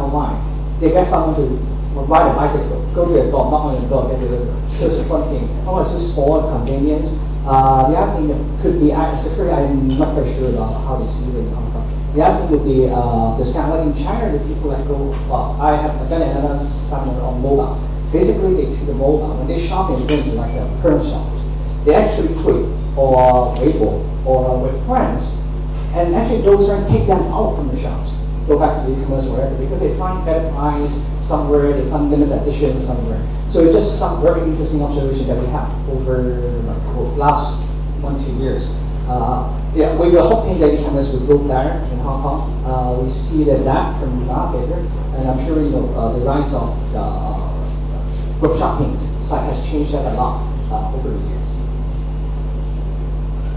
online. They get someone to ride a bicycle, go to a door, knock on the door, get delivered. So it's one thing. Oh, it's too small and convenience. The other thing that could be security. I'm not quite sure about how they see it in Hong Kong. The other thing would be the scam. Like in China, the people that go. I have done another seminar on mobile. Basically, they take the mobile when they shop and go into like a perm shop. They actually tweet or Weibo or with friends, and actually those friends take them out from the shops. Go back to the e-commerce or whatever because they find better price somewhere, they find limited edition somewhere. So it's just some very interesting observation that we have over like the last 1-2 years. Yeah, we were hoping that e-commerce would go better in Hong Kong. We see that from our paper, and I'm sure the rise of the group shopping site has changed that a lot over the years.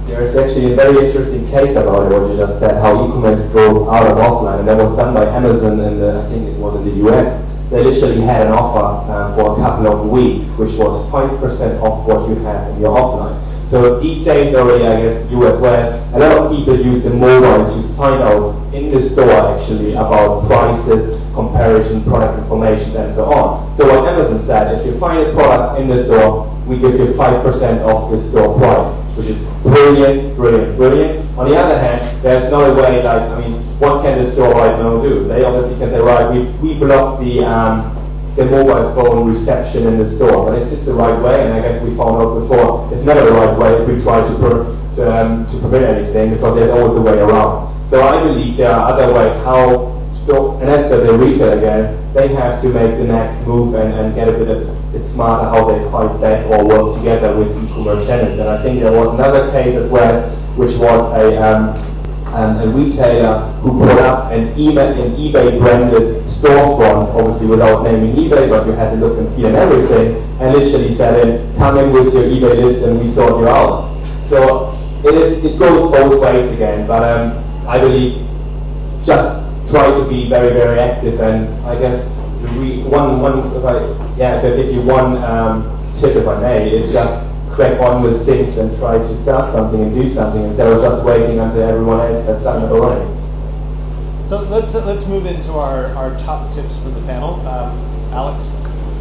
There's actually a very interesting case about it, what you just said, how e-commerce drove out of offline, and that was done by Amazon, and I think it was in the US. They literally had an offer for a couple of weeks, which was 5% off what you have in your offline. So these days already, I guess, you as well, a lot of people use the mobile to find out in the store actually about prices, comparison, product information, and so on. So what Amazon said, if you find a product in the store, we give you 5% off the store price, which is brilliant, brilliant, brilliant. On the other hand, there's another way, like, I mean, what can the store right now do? They obviously can say, right, we block the mobile phone reception in the store, but is this the right way? And I guess we found out before, it's never the right way if we try to prevent anything, because there's always a way around. So I believe there are other ways how store, and that's the retail again, they have to make the next move and get a bit smarter how they fight back or work together with e-commerce channels. And I think there was another case as well, which was a retailer who put up an eBay branded storefront, obviously without naming eBay, but you had to look and feel and everything, and literally said, come in with your eBay list and we sort you out. So it goes both ways again, but I believe just try to be very, very active, and I guess if I give you one tip, if I may, is just crack on with things and try to start something and do something instead of just waiting until everyone else has done it already. So let's move into our top tips for the panel. Alex,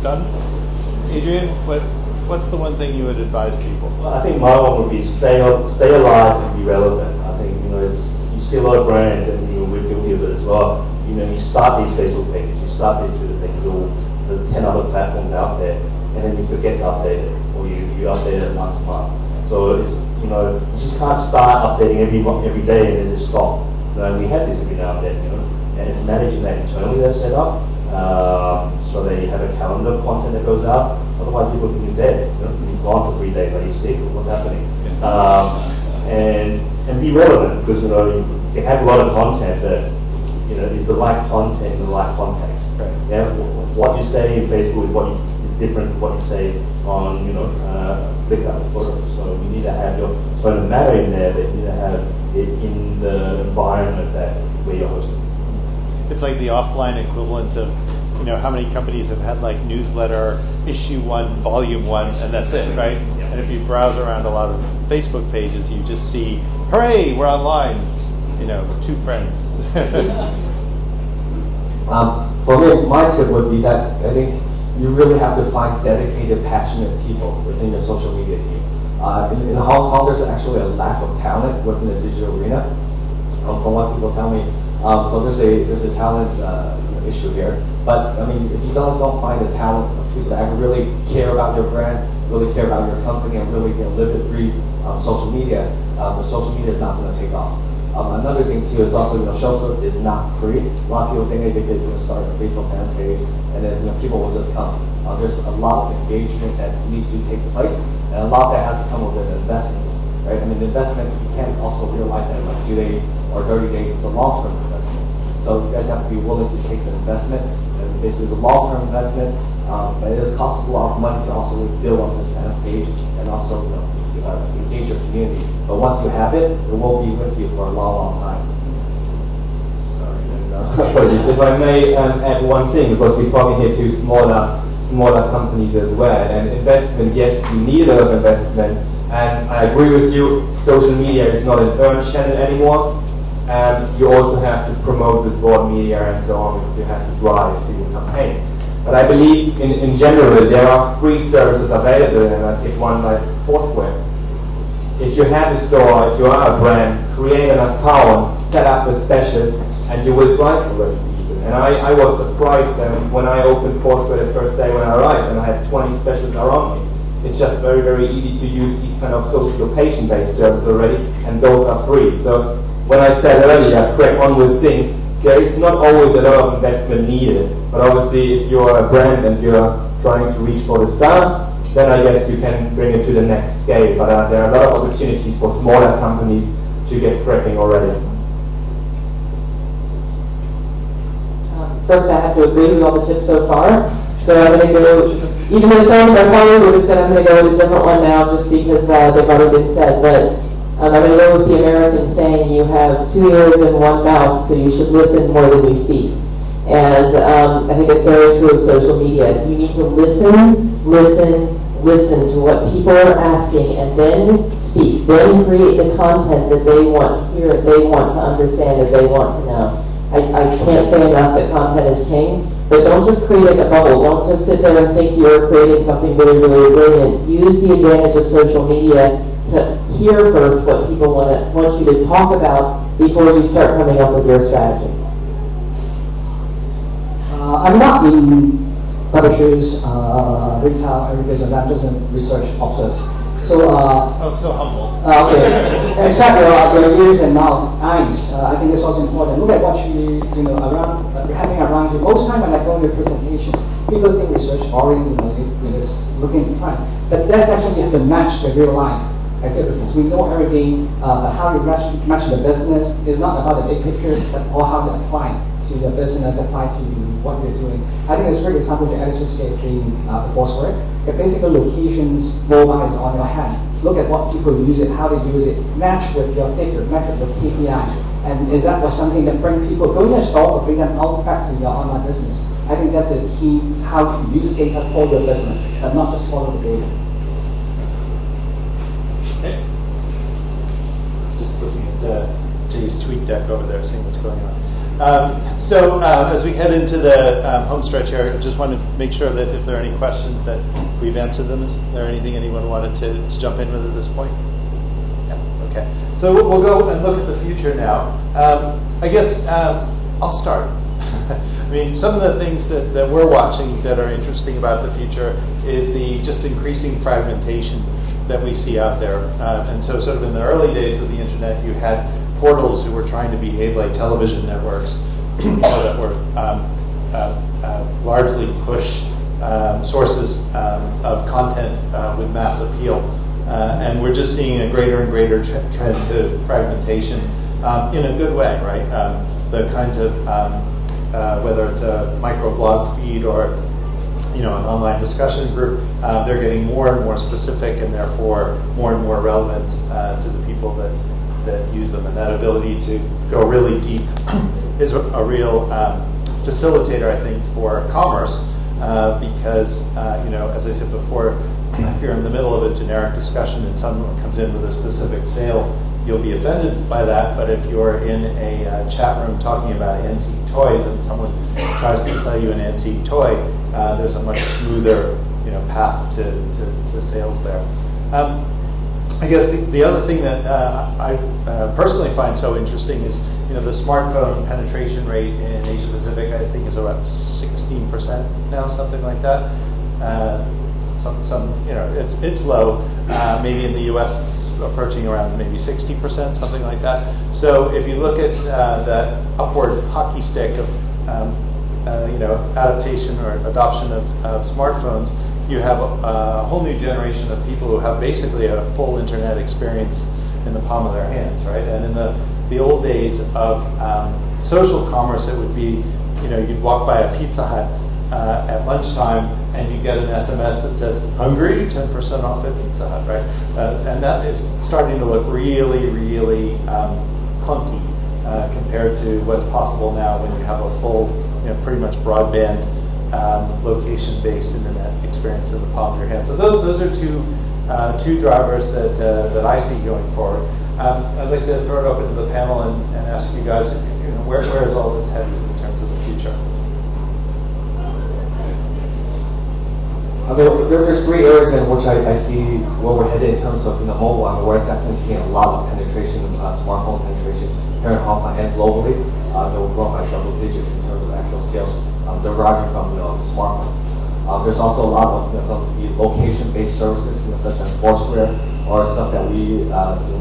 done? Adrian, what's the one thing you would advise people? Well, I think my one would be stay alive and be relevant. I think you see a lot of brands, and we're guilty of it as well. You start these Facebook pages, you start these Twitter pages, all the 10 other platforms out there, and then you forget to update it, or you update it once a month. So it's you just can't start updating every day and then just stop. We have this every now and then, and it's managing that internally. That's set up so that you have a calendar of content that goes out. Otherwise, people think you're dead. You've gone for 3 days. Are you sick? What's happening? And be relevant, because you have a lot of content that is the right content in the right context. Right. Yeah, what you say in Facebook is different from what you say on Flickr photos. So you need to have your tone of matter in there, but you need to have it in the environment where you're hosting. It's like the offline equivalent of how many companies have had like newsletter issue 1, volume 1, and that's it, right? Yeah. And if you browse around a lot of Facebook pages, you just see, hooray, we're online. 2 friends. For me, my tip would be that I think you really have to find dedicated, passionate people within your social media team. In Hong Kong, there's actually a lack of talent within the digital arena. From what people tell me, so there's a talent issue here. But I mean, if you don't find the talent of people that really care about your brand, really care about your company, and really live and breathe social media, the social media is not going to take off. Another thing too is also, social is not free. A lot of people think they could start a Facebook fans page and then people will just come. There's a lot of engagement that needs to take place, and a lot that has to come with an investment, right? I mean, the investment, you can't also realize that in like 2 days or 30 days. It's a long-term investment. So you guys have to be willing to take the investment. And this is a long-term investment, but it costs a lot of money to also build up this fans page and also engage your community. But once you have it, it will be with you for a long, long time. Sorry, if I may add one thing, because we're talking here to smaller companies as well. And investment, yes, you need a lot of investment. And I agree with you, social media is not an earned channel anymore. you also have to promote with broad media and so on, because you have to drive to your campaign. But I believe in general there are free services available, and I pick one like Foursquare. If you have a store, if you are a brand, create an account, set up a special, and you will drive conversion people. And I was surprised when I opened Foursquare the first day when I arrived, and I had 20 specials around me. It's just very, very easy to use these kind of social location-based services already, and those are free. So when I said earlier, crack on with things, there is not always a lot of investment needed. But obviously, if you're a brand and you're trying to reach for the stars, then I guess you can bring it to the next scale. But there are a lot of opportunities for smaller companies to get cracking already. First, I have to agree with all the tips so far. So I'm going to go, even though some of them probably would have said I'm going to go with a different one now just because they've already been said. But I'm going to go with the American saying you have 2 ears and 1 mouth, so you should listen more than you speak. And I think it's very true of social media. You need to listen to what people are asking, and then speak. Then create the content that they want to hear, that they want to understand, that they want to know. I can't say enough that content is king, but don't just create a bubble. Don't just sit there and think you're creating something really, really brilliant. Use the advantage of social media to hear first what people want you to talk about before you start coming up with your strategy. I'm not in publishers, retail, every business. I'm just a research observer. So, so humble. Okay. Except your ears and mouth, eyes. I think it's also important. Look at what you around having around you. Most time when I go to presentations, people think research boring. It's looking at the time, but that's actually you have to match the real life activities. We know everything, but how you match the business is not about the big pictures, but all how to apply to the business, apply to what you're doing. I think it's a great example that Alice just gave the Foursquare. The basic locations, mobile is on your hand. Look at what people use it, how they use it, match with your figure, match with your KPI. And is that something that bring people go to the store or bring them out back to your online business? I think that's the key, how to use data for your business, and not just follow the data. Just looking at Jay's tweet deck over there, seeing what's going on. As we head into the home stretch here, I just want to make sure that if there are any questions that we've answered them. Is there anything anyone wanted to jump in with at this point? Yeah, okay. So we'll go and look at the future now. I guess I'll start. I mean, some of the things that we're watching that are interesting about the future is the just increasing fragmentation that we see out there. And so sort of in the early days of the internet, you had portals who were trying to behave like television networks that were largely push sources of content with mass appeal. And we're just seeing a greater and greater trend to fragmentation in a good way, right? The kinds of, whether it's a microblog feed or an online discussion group, they're getting more and more specific and therefore more and more relevant to the people that use them. And that ability to go really deep is a real facilitator, I think, for commerce because, as I said before, if you're in the middle of a generic discussion and someone comes in with a specific sale, you'll be offended by that. But if you're in a chat room talking about antique toys and someone tries to sell you an antique toy, there's a much smoother, path to sales there. I guess the other thing that I personally find so interesting is, the smartphone penetration rate in Asia Pacific, I think, is about 16% now, something like that. It's low. Maybe in the U.S. it's approaching around maybe 60%, something like that. So if you look at that upward hockey stick of adaptation or adoption of smartphones, you have a whole new generation of people who have basically a full internet experience in the palm of their hands, right? And in the old days of social commerce, it would be, you'd walk by a Pizza Hut at lunchtime and you get an SMS that says, hungry, 10% off at Pizza Hut, right? And that is starting to look really, really clunky compared to what's possible now when you have a full, pretty much broadband location-based internet experience in the palm of your hand. So those are two drivers that I see going forward. I'd like to throw it open to the panel and ask you guys, where is all this headed in terms of the future? There's three areas in which I see where we're headed in terms of mobile, and we're definitely seeing a lot of penetration, smartphone penetration here in Hong Kong and globally. We're growing by double digits in terms of actual sales deriving from the smartphones. There's also a lot of location-based services, such as Foursquare or stuff that we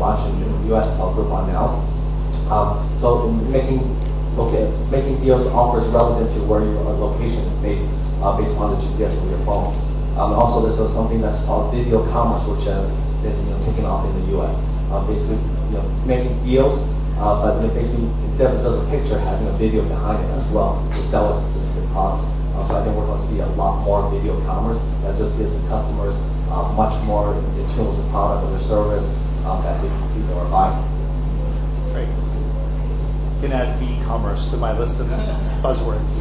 launch in the US called Groupon now. So making deals offers relevant to where your location is based on the GPS of your phones. Also, this is something that's called video commerce, which has been taken off in the US. Basically, making deals, but basically instead of just a picture, having a video behind it as well to sell a specific product. So I think we're going to see a lot more video commerce that just gives the customers much more in tune with the product or the service that people are buying. Great. You can add e-commerce to my list of buzzwords.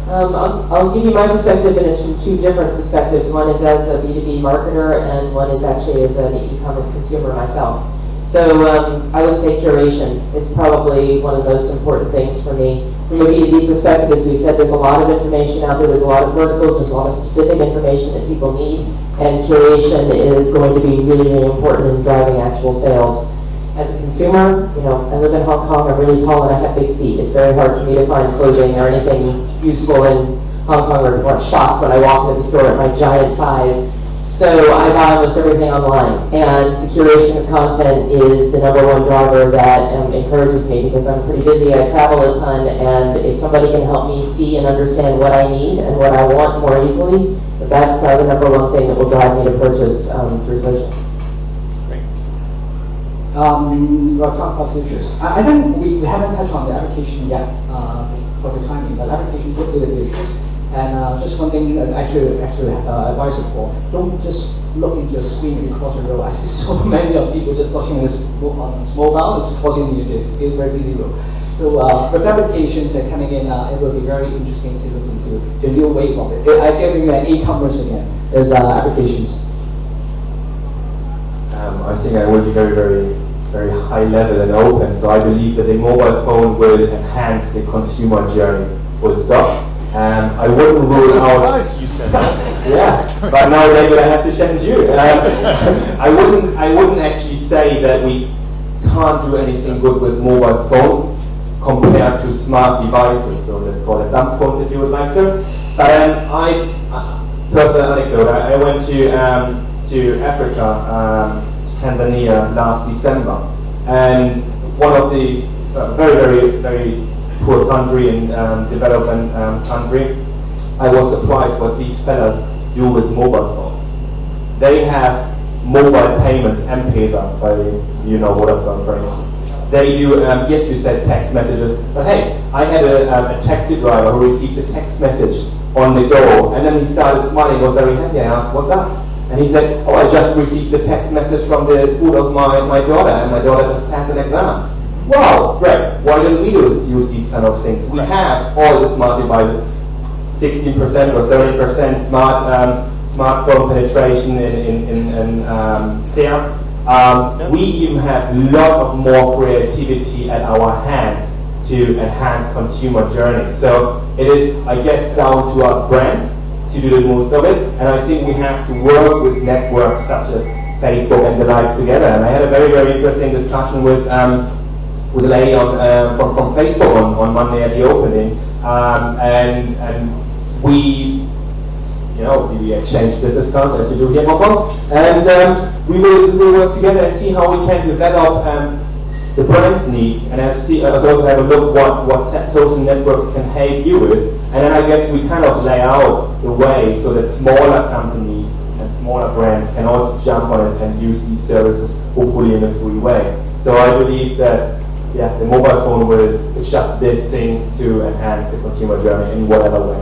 I'll give you my perspective, and it's from two different perspectives. One is as a B2B marketer, and one is actually as an e-commerce consumer myself. So I would say curation is probably one of the most important things for me. From a B2B perspective, as we said, there's a lot of information out there, there's a lot of verticals, there's a lot of specific information that people need, and curation is going to be really, really important in driving actual sales. As a consumer, I live in Hong Kong, I'm really tall and I have big feet. It's very hard for me to find clothing or anything useful in Hong Kong, or shocked when I walk into the store at my giant size. So I buy almost everything online, and the curation of content is the number one driver that encourages me, because I'm pretty busy, I travel a ton, and if somebody can help me see and understand what I need and what I want more easily, that's the number one thing that will drive me to purchase through social. We'll talk about futures. I think we haven't touched on the application yet for the timing, but application would be the futures. And just one thing that actually advise you for, don't just look into your screen when you cross the road. I see so many of people just watching this on mobile, it's causing you to very busy road. So with applications that coming in, it will be very interesting to look into the new wave of it. I give you an e-commerce again, is applications. I think I will be very, very, very high level and open. So I believe that the mobile phone will enhance the consumer journey. Full stop. I wouldn't rule out. You said yeah, but now David, I have to change you. I wouldn't actually say that we can't do anything good with mobile phones compared to smart devices. So let's call it dumb phones if you would like to. But personal anecdote. I went to Africa, Tanzania last December, and one of the very, very, very poor country and developing country, I was surprised what these fellas do with mobile phones. They have mobile payments, M-Pesa, by Vodafone, for instance. They do, yes, you said text messages, but hey, I had a taxi driver who received a text message on the go, and then he started smiling, was very happy. I asked, what's up? And he said, oh, I just received a text message from the school of my daughter, and my daughter just passed an exam. Wow, great. Why don't we use these kind of things? We have all the smart devices, 16% or 30% smartphone penetration in SEA. We even have a lot of more creativity at our hands to enhance consumer journeys. So it is, I guess, down to us brands to do the most of it. And I think we have to work with networks such as Facebook and the likes together. And I had a very, very interesting discussion with a lady from Facebook on Monday at the opening, and we exchange business cards as you do here in Hong Kong, and we will work together and see how we can develop the brand's needs, and also have a look what social networks can help you with, and then I guess we kind of lay out the way so that smaller companies and smaller brands can also jump on it and use these services hopefully in a free way. So I believe that the mobile phone will just this thing to enhance the consumer journey in whatever way.